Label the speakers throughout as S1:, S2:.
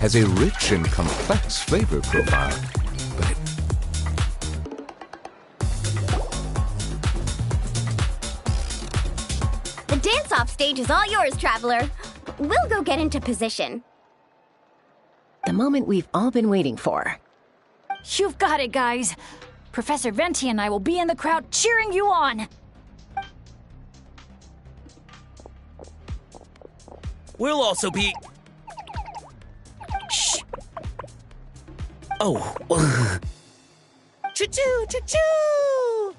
S1: has a rich and complex flavor profile, but
S2: The dance-off stage is all yours, Traveler. We'll go get into position.
S3: The moment we've all been waiting for.
S4: You've got it, guys. Professor Venti and I will be in the crowd cheering you on.
S5: We'll also be... Shh. Oh. Choo-choo, choo-choo!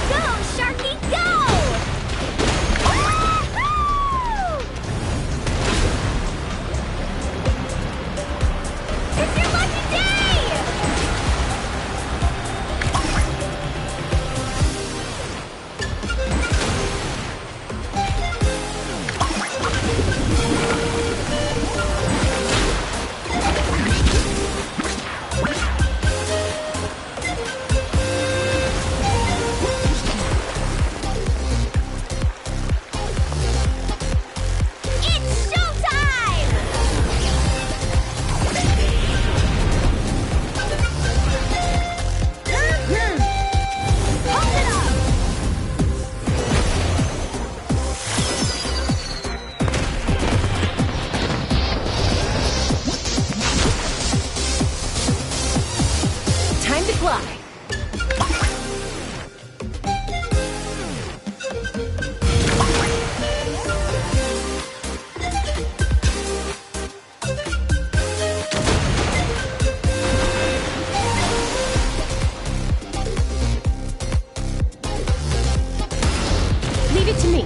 S2: Go, Sharky, go! Woo-hoo! It's your lucky day! It's showtime! Hold it up!
S3: Time to fly. Leave it to me.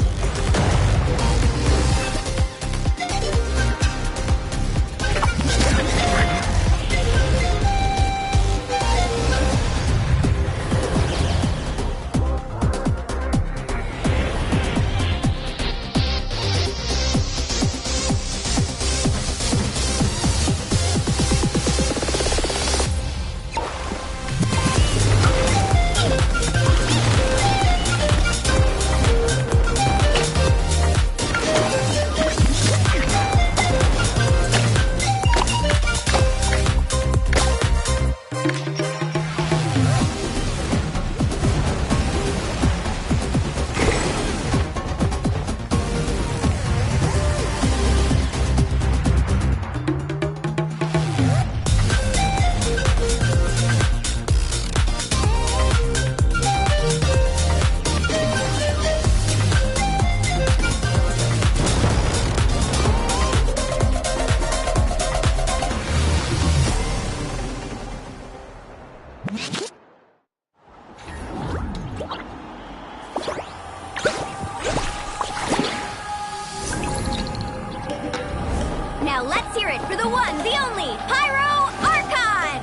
S2: Now let's hear it for the one, the only, Pyro Archon!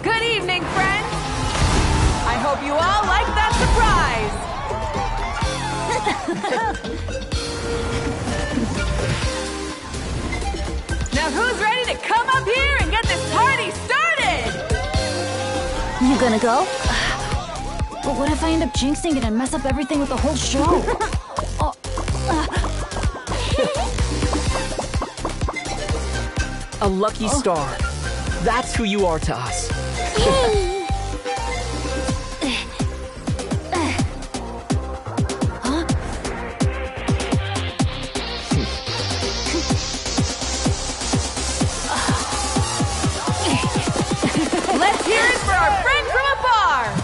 S6: Good evening, friends! I hope you all like that surprise! Now who's ready to come up here and get this party started?
S4: You gonna go? But what if I end up jinxing it and mess up everything with the whole show?
S7: A lucky star. That's who you are to us.
S6: Let's hear it for our friend from afar!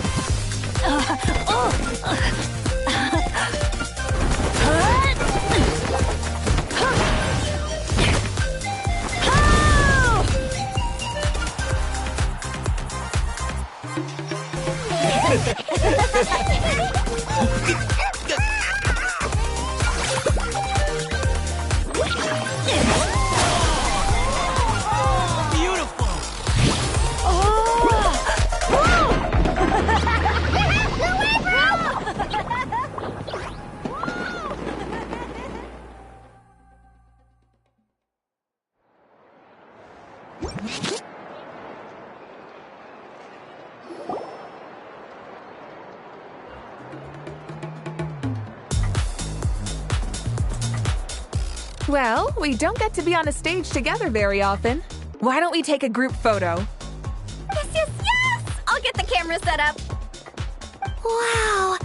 S6: Well, we don't get to be on a stage together very often. Why don't we take a group photo?
S2: Yes, yes, yes! I'll get the camera set up. Wow,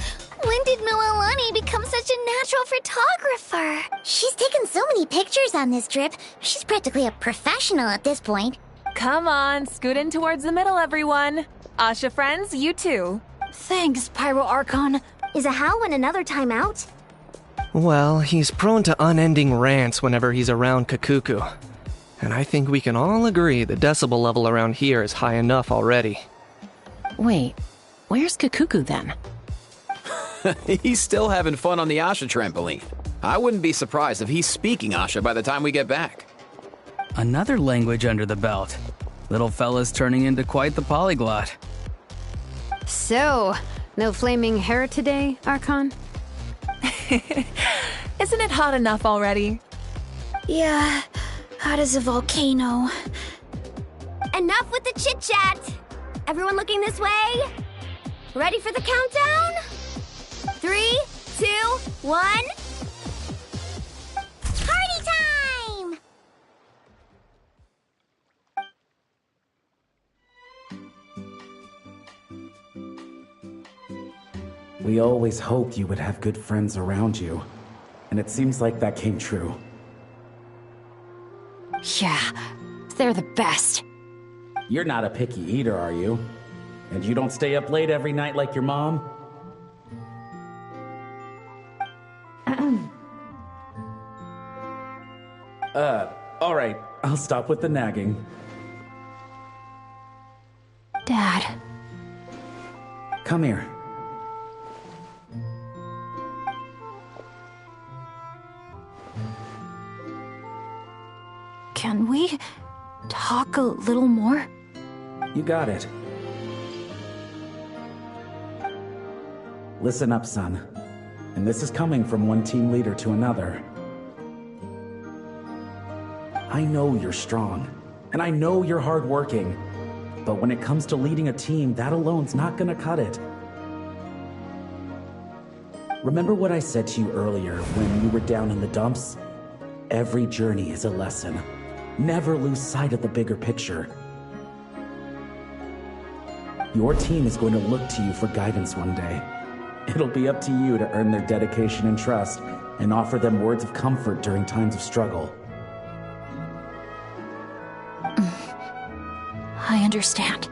S2: when did Mililani become such a natural photographer?
S8: She's taken so many pictures on this trip. She's practically a professional at this point.
S6: Come on, scoot in towards the middle, everyone. Asha friends, you too.
S4: Thanks, Pyro Archon.
S8: Is a Hal in another timeout?
S7: Well, he's prone to unending rants whenever he's around Kakuku. And I think we can all agree the decibel level around here is high enough already.
S3: Wait, where's Kakuku then?
S9: He's still having fun on the Asha trampoline. I wouldn't be surprised if he's speaking Asha by the time we get back.
S10: Another language under the belt. Little fella's turning into quite the polyglot.
S11: So, no flaming hair today, Archon?
S6: Isn't it hot enough already?
S4: Yeah, hot as a volcano.
S2: Enough with the chit-chat! Everyone looking this way? Ready for the countdown? 3, 2, 1...
S8: Party time!
S12: We always hoped you would have good friends around you, and it seems like that came true.
S4: Yeah, they're the best.
S12: You're not a picky eater, are you? And you don't stay up late every night like your mom? Alright, I'll stop with the nagging.
S4: Dad.
S12: Come here.
S4: Can we talk a little more?
S12: You got it. Listen up, son. And this is coming from one team leader to another. I know you're strong, and I know you're hardworking. But when it comes to leading a team, that alone's not gonna cut it. Remember what I said to you earlier when you were down in the dumps? Every journey is a lesson. Never lose sight of the bigger picture. Your team is going to look to you for guidance one day. It'll be up to you to earn their dedication and trust and offer them words of comfort during times of struggle.
S4: I understand.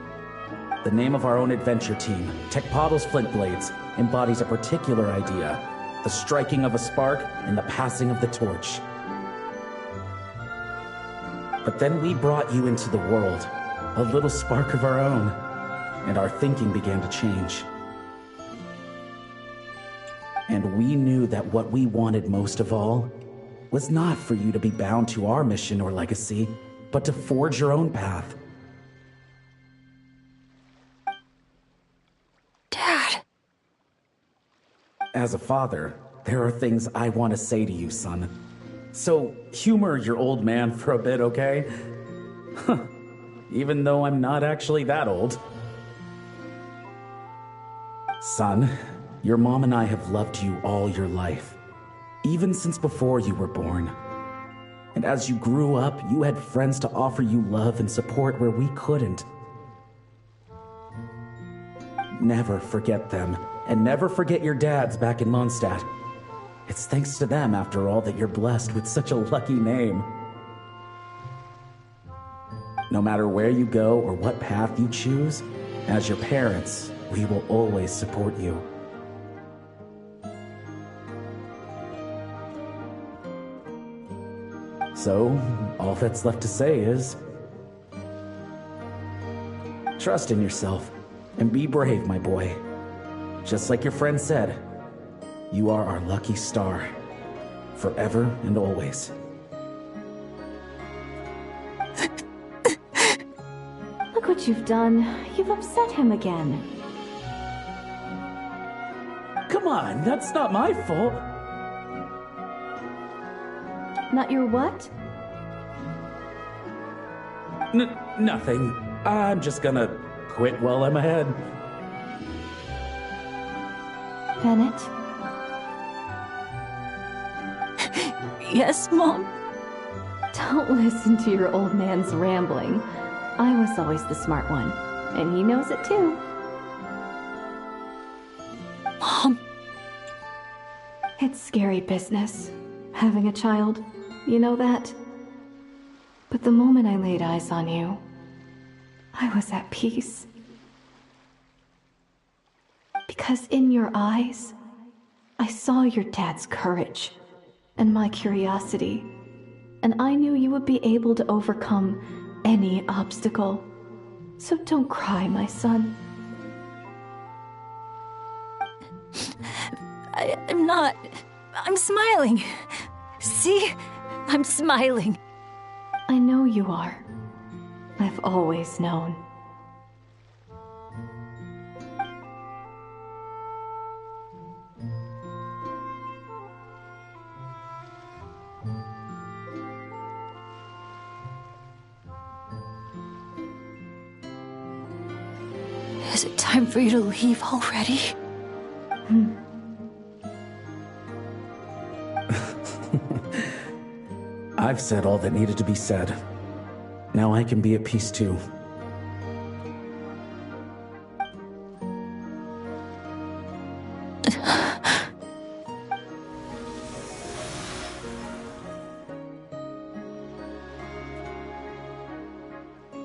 S12: The name of our own adventure team, Tecpado's Flint Blades, embodies a particular idea: the striking of a spark and the passing of the torch. But then we brought you into the world, a little spark of our own, and our thinking began to change. And we knew that what we wanted most of all was not for you to be bound to our mission or legacy, but to forge your own path.
S4: Dad.
S12: As a father, there are things I want to say to you, son. So, humor your old man for a bit, okay? Even though I'm not actually that old. Son, your mom and I have loved you all your life, even since before you were born. And as you grew up, you had friends to offer you love and support where we couldn't. Never forget them, and never forget your dads back in Mondstadt. It's thanks to them, after all, that you're blessed with such a lucky name. No matter where you go or what path you choose, as your parents, we will always support you. So, all that's left to say is... trust in yourself, and be brave, my boy. Just like your friend said, you are our lucky star, forever and always.
S13: Look what you've done. You've upset him again.
S12: Come on, that's not my fault.
S13: Not your what?
S12: Nothing. I'm just gonna quit while I'm ahead.
S13: Bennett?
S11: Yes, Mom?
S13: Don't listen to your old man's rambling. I was always the smart one, and he knows it too.
S11: Mom?
S13: It's scary business, having a child. You know that? But the moment I laid eyes on you, I was at peace. Because in your eyes, I saw your dad's courage and my curiosity, and I knew you would be able to overcome any obstacle. So don't cry, my son.
S11: I'm not. I'm smiling. See? I'm smiling.
S13: I know you are. I've always known.
S11: Is it time for you to leave already?
S12: I've said all that needed to be said. Now I can be at peace too.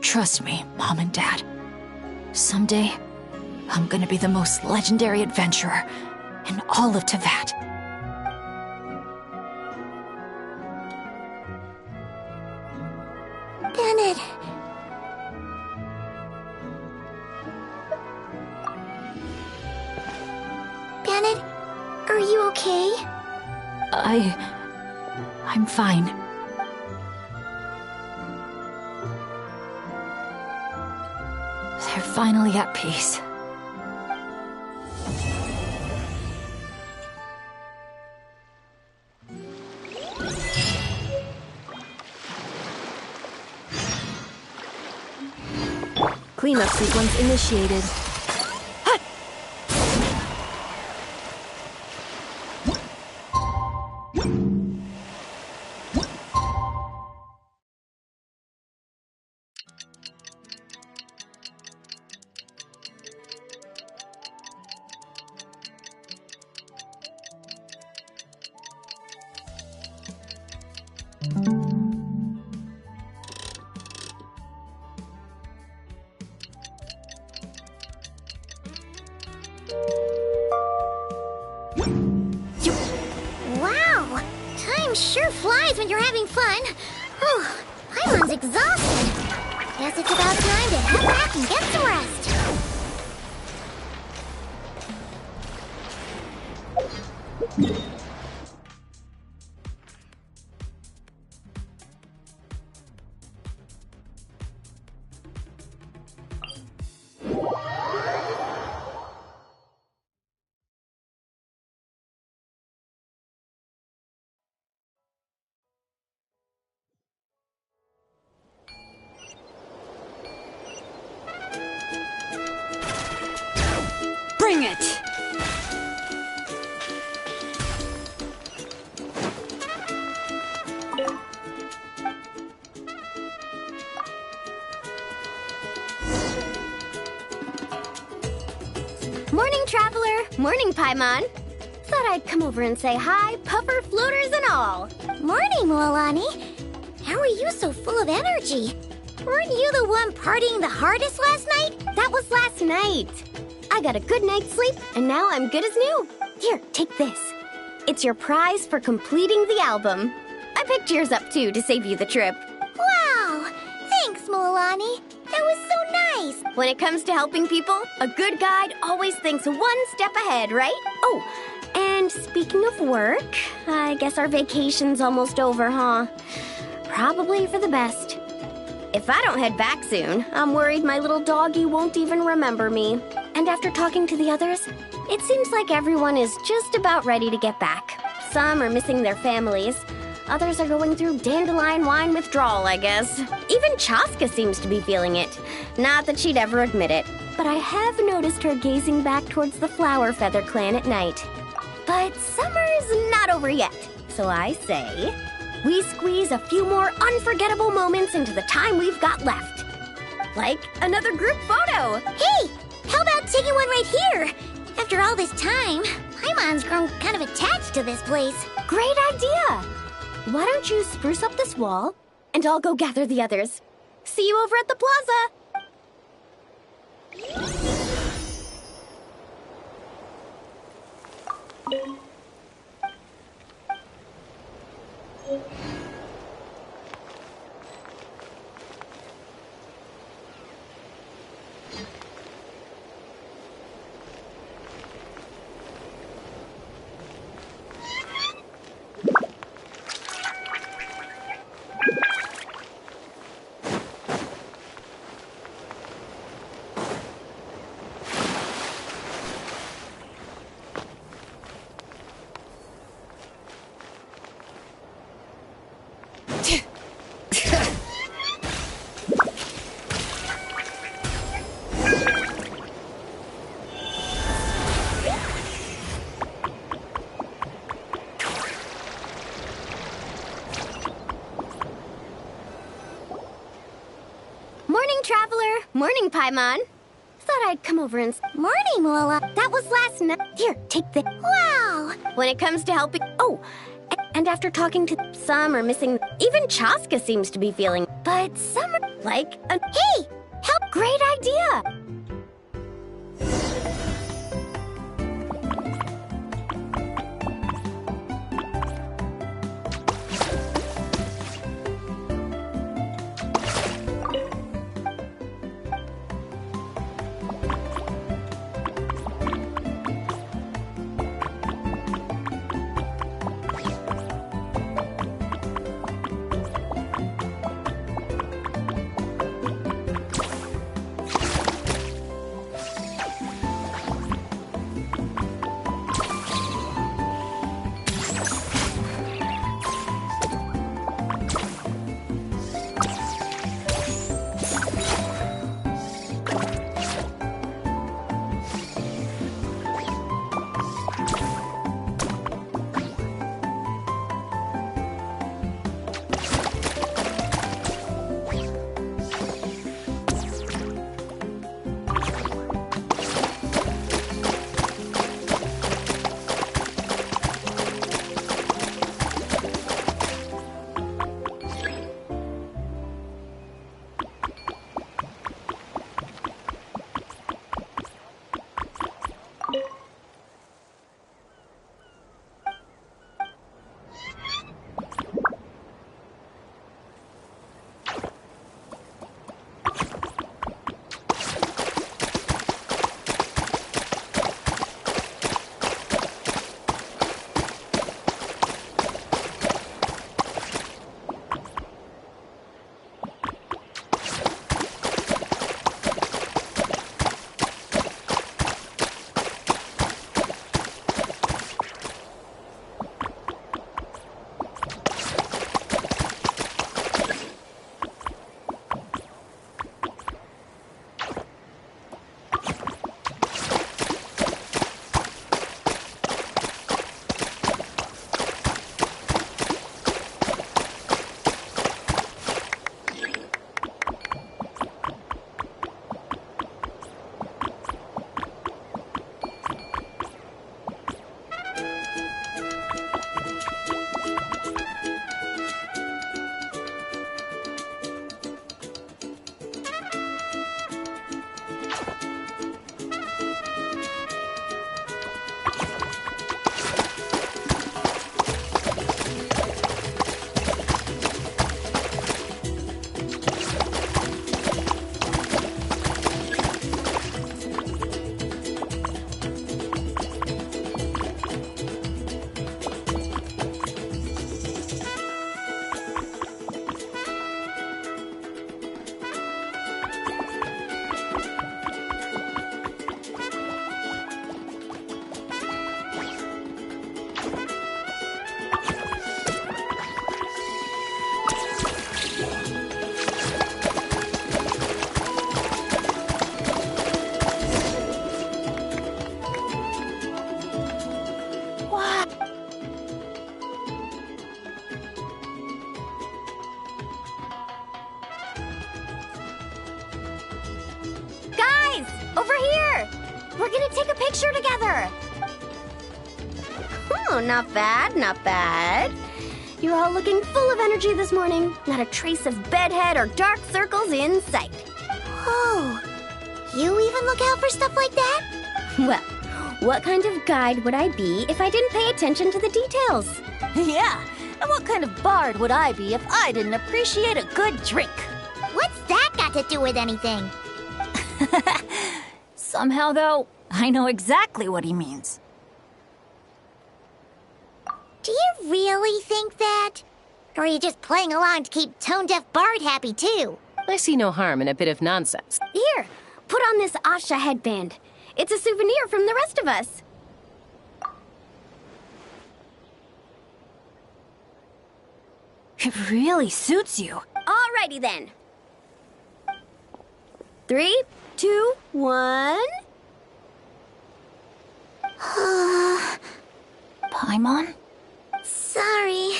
S11: Trust me, Mom and Dad. Someday, I'm gonna be the most legendary adventurer in all of Teyvat.
S8: Bennett. Bennett, are you okay?
S11: I'm fine. They're finally at peace.
S2: Cleanup sequence initiated.
S8: Wow! Time sure flies when you're having fun. Whew, Paimon's exhausted. Guess it's about time to head back and get some rest.
S11: Bring it!
S2: Morning, traveler. Morning, Paimon. Thought I'd come over and say hi, puffer, floaters, and all.
S8: Morning, Moalani. How are you so full of energy? Weren't you the one partying the hardest last night?
S2: That was last night. I got a good night's sleep, and now I'm good as new. Here, take this. It's your prize for completing the album. I picked yours up, too, to save you the trip.
S8: Wow! Thanks, Moalani. That was so nice.
S2: When it comes to helping people, a good guide always thinks one step ahead, right? Oh, and speaking of work, I guess our vacation's almost over, huh? Probably for the best. If I don't head back soon, I'm worried my little doggy won't even remember me. And after talking to the others, it seems like everyone is just about ready to get back. Some are missing their families. Others are going through dandelion wine withdrawal, I guess. Even Chaska seems to be feeling it. Not that she'd ever admit it, but I have noticed her gazing back towards the Flower Feather clan at night. But summer's not over yet, so I say we squeeze a few more unforgettable moments into the time we've got left. Like another group photo.
S8: Hey, how about taking one right here? After all this time, Paimon's grown kind of attached to this place.
S2: Great idea! Why don't you spruce up this wall, and I'll go gather the others. See you over at the plaza! Morning, Paimon. Thought I'd come over and...
S8: Morning, Lola.
S2: That was last night. Here, take this.
S8: Wow!
S2: When it comes to helping... Oh, and after talking to some are missing... Even Chaska seems to be feeling... But some are like... Hey! Help! Great idea! Over here! We're gonna take a picture together! Oh, not bad, not bad. You're all looking full of energy this morning. Not a trace of bedhead or dark circles in sight.
S8: Oh, you even look out for stuff like that?
S2: Well, what kind of guide would I be if I didn't pay attention to the details?
S4: Yeah, and what kind of bard would I be if I didn't appreciate a good drink?
S8: What's that got to do with anything?
S4: Somehow, though, I know exactly what he means.
S8: Do you really think that? Or are you just playing along to keep tone-deaf Bard happy, too?
S3: I see no harm in a bit of nonsense.
S2: Here, put on this Asha headband. It's a souvenir from the rest of us.
S4: It really suits you.
S2: Alrighty then. 3, 2, 1...
S4: Paimon?
S8: Sorry.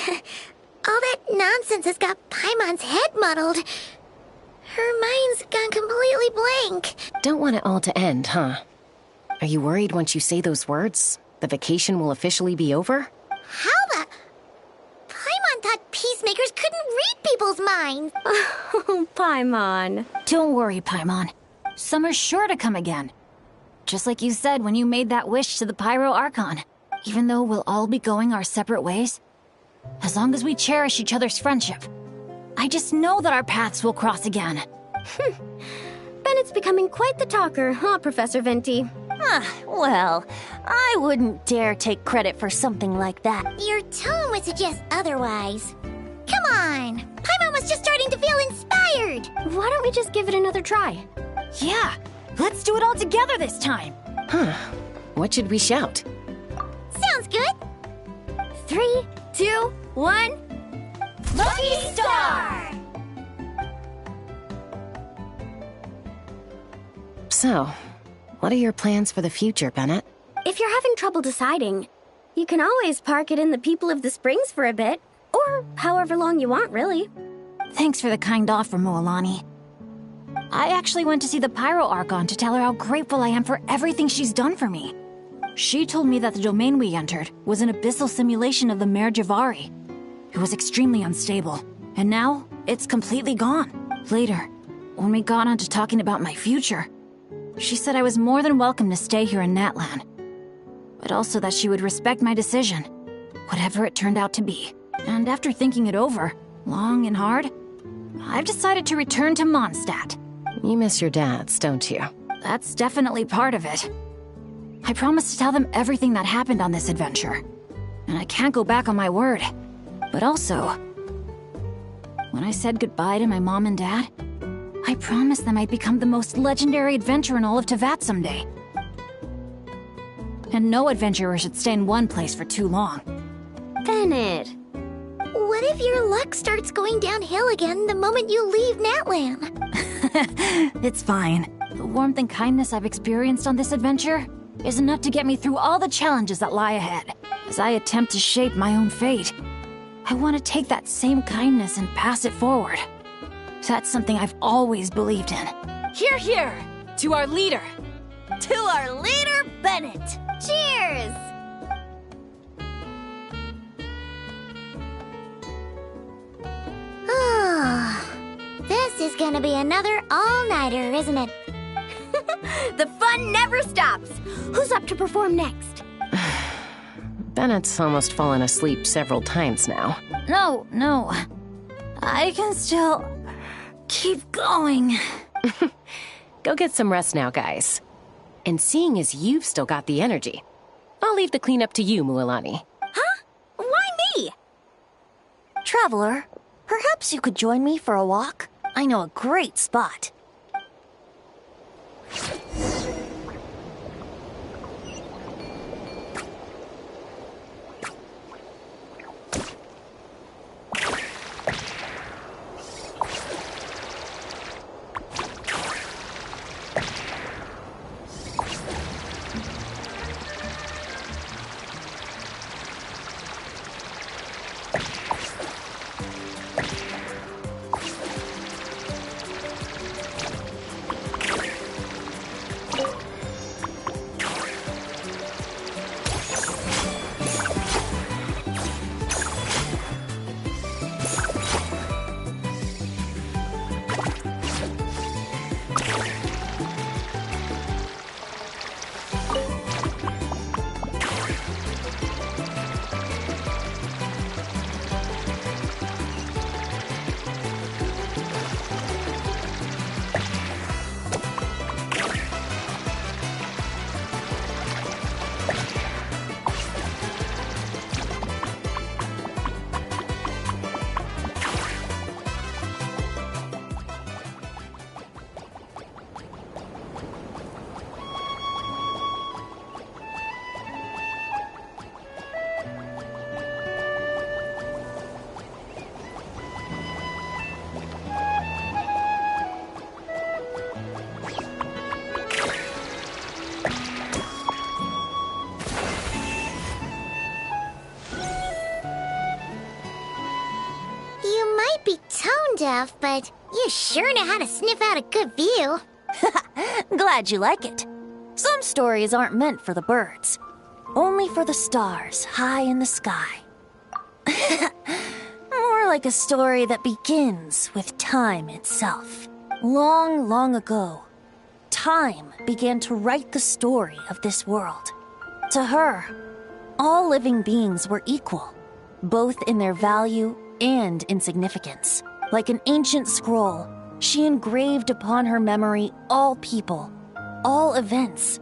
S8: All that nonsense has got Paimon's head muddled. Her mind's gone completely blank.
S3: Don't want it all to end, huh? Are you worried once you say those words, the vacation will officially be over?
S8: How the... Paimon thought peacemakers couldn't read people's minds.
S2: Oh, Paimon.
S4: Don't worry, Paimon. Summer's sure to come again. Just like you said when you made that wish to the Pyro Archon. Even though we'll all be going our separate ways, as long as we cherish each other's friendship, I just know that our paths will cross again.
S2: Bennett's becoming quite the talker, huh, Professor Venti?
S4: Well, I wouldn't dare take credit for something like that.
S8: Your tone would suggest otherwise. Come on! Paimon was just starting to feel inspired!
S2: Why don't we just give it another try?
S4: Yeah, let's do it all together this time!
S3: Huh. What should we shout?
S8: Sounds good!
S2: 3, 2, 1...
S8: Lucky Star!
S3: So, what are your plans for the future, Bennett?
S2: If you're having trouble deciding, you can always park it in the People of the Springs for a bit. Or however long you want, really.
S4: Thanks for the kind offer, Mualani. I actually went to see the Pyro Archon to tell her how grateful I am for everything she's done for me. She told me that the domain we entered was an abyssal simulation of the Mare Javari. It was extremely unstable, and now it's completely gone. Later, when we got on to talking about my future, she said I was more than welcome to stay here in Natlan, but also that she would respect my decision, whatever it turned out to be. And after thinking it over, long and hard, I've decided to return to Mondstadt.
S3: You miss your dads, don't you?
S4: That's definitely part of it. I promised to tell them everything that happened on this adventure, and I can't go back on my word. But also, when I said goodbye to my mom and dad, I promised them I'd become the most legendary adventurer in all of Teyvat someday. And no adventurer should stay in one place for too long.
S2: Bennett.
S8: What if your luck starts going downhill again the moment you leave Natlan?
S4: It's fine. The warmth and kindness I've experienced on this adventure is enough to get me through all the challenges that lie ahead. As I attempt to shape my own fate, I want to take that same kindness and pass it forward. That's something I've always believed in.
S6: Hear, hear! To our leader! To our leader, Bennett!
S2: Cheers!
S8: This is gonna be another all-nighter, isn't it?
S2: The fun never stops! Who's up to perform next?
S3: Bennett's almost fallen asleep several times now.
S4: No. I can still keep going.
S3: Go get some rest now, guys. And seeing as you've still got the energy, I'll leave the cleanup to you, Mualani.
S2: Huh? Why me?
S4: Traveler, perhaps you could join me for a walk? I know a great spot.
S8: stuff, but you sure know how to sniff out a good view.
S4: Glad you like it. Some stories aren't meant for the birds, only for the stars high in the sky. More like a story that begins with time itself. Long, long ago, time began to write the story of this world. To her, all living beings were equal, both in their value and in significance. Like an ancient scroll, she engraved upon her memory all people, all events,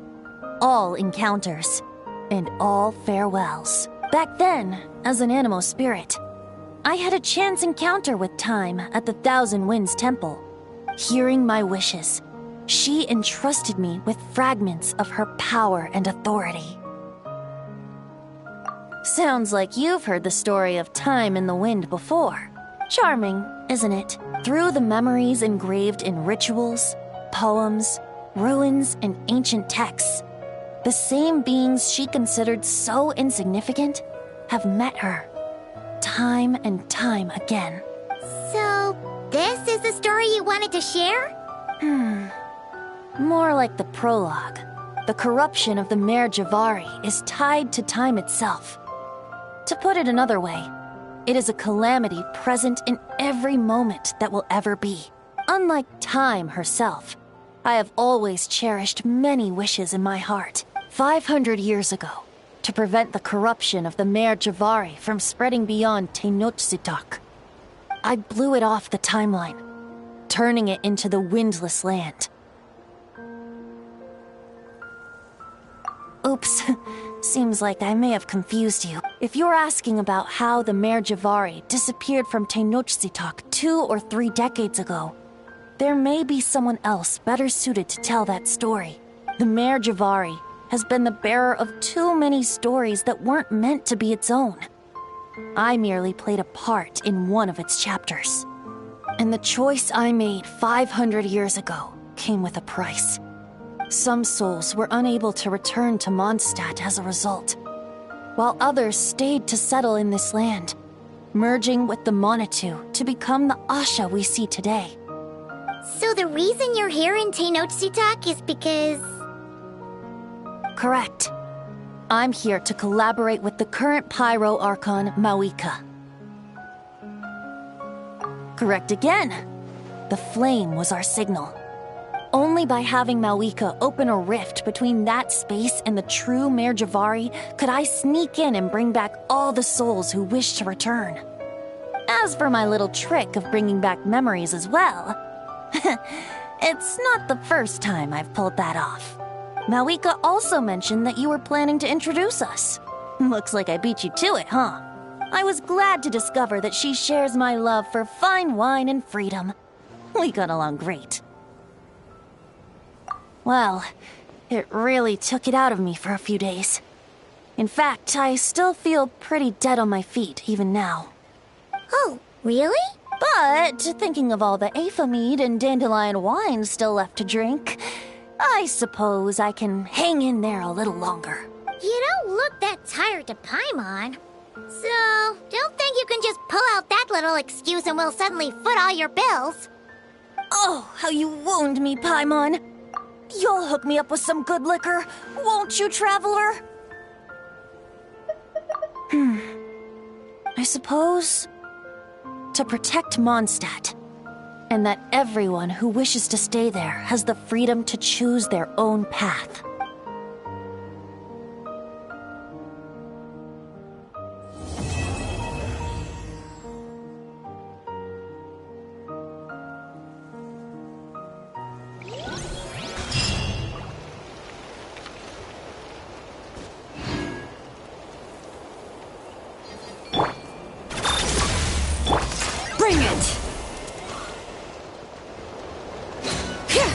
S4: all encounters, and all farewells. Back then, as an animal spirit, I had a chance encounter with time at the Thousand Winds Temple. Hearing my wishes, she entrusted me with fragments of her power and authority. Sounds like you've heard the story of time in the wind before. Charming, isn't it? Through the memories engraved in rituals, poems, ruins, and ancient texts, the same beings she considered so insignificant have met her, time and time again.
S8: So, this is the story you wanted to share?
S4: More like the prologue. The corruption of the Mare Javari is tied to time itself. To put it another way, it is a calamity present in every moment that will ever be. Unlike time herself, I have always cherished many wishes in my heart. 500 years ago, to prevent the corruption of the Mare Javari from spreading beyond Tenochtitlan, I blew it off the timeline, turning it into the Windless Land. Oops, seems like I may have confused you. If you're asking about how the Mare Javari disappeared from Tenochtitlan 2 or 3 decades ago, there may be someone else better suited to tell that story. The Mare Javari has been the bearer of too many stories that weren't meant to be its own. I merely played a part in one of its chapters. And the choice I made 500 years ago came with a price. Some souls were unable to return to Mondstadt as a result, while others stayed to settle in this land, merging with the Monitu to become the Asha we see today.
S8: So the reason you're here in Tenochtitlan is because...
S4: Correct. I'm here to collaborate with the current Pyro Archon, Mawika. Correct again. The flame was our signal. Only by having Mawika open a rift between that space and the true Mare Javari could I sneak in and bring back all the souls who wish to return. As for my little trick of bringing back memories as well, it's not the first time I've pulled that off. Mawika also mentioned that you were planning to introduce us. Looks like I beat you to it, huh? I was glad to discover that she shares my love for fine wine and freedom. We got along great. Well, it really took it out of me for a few days. In fact, I still feel pretty dead on my feet even now.
S8: Oh, really?
S4: But thinking of all the Aefa mead and dandelion wine still left to drink, I suppose I can hang in there a little longer.
S8: You don't look that tired to Paimon. So, don't think you can just pull out that little excuse and we'll suddenly foot all your bills.
S4: Oh, how you wound me, Paimon. You'll hook me up with some good liquor, won't you, traveler? I suppose... to protect Mondstadt, and that everyone who wishes to stay there has the freedom to choose their own path.
S6: Bring it!
S4: Here!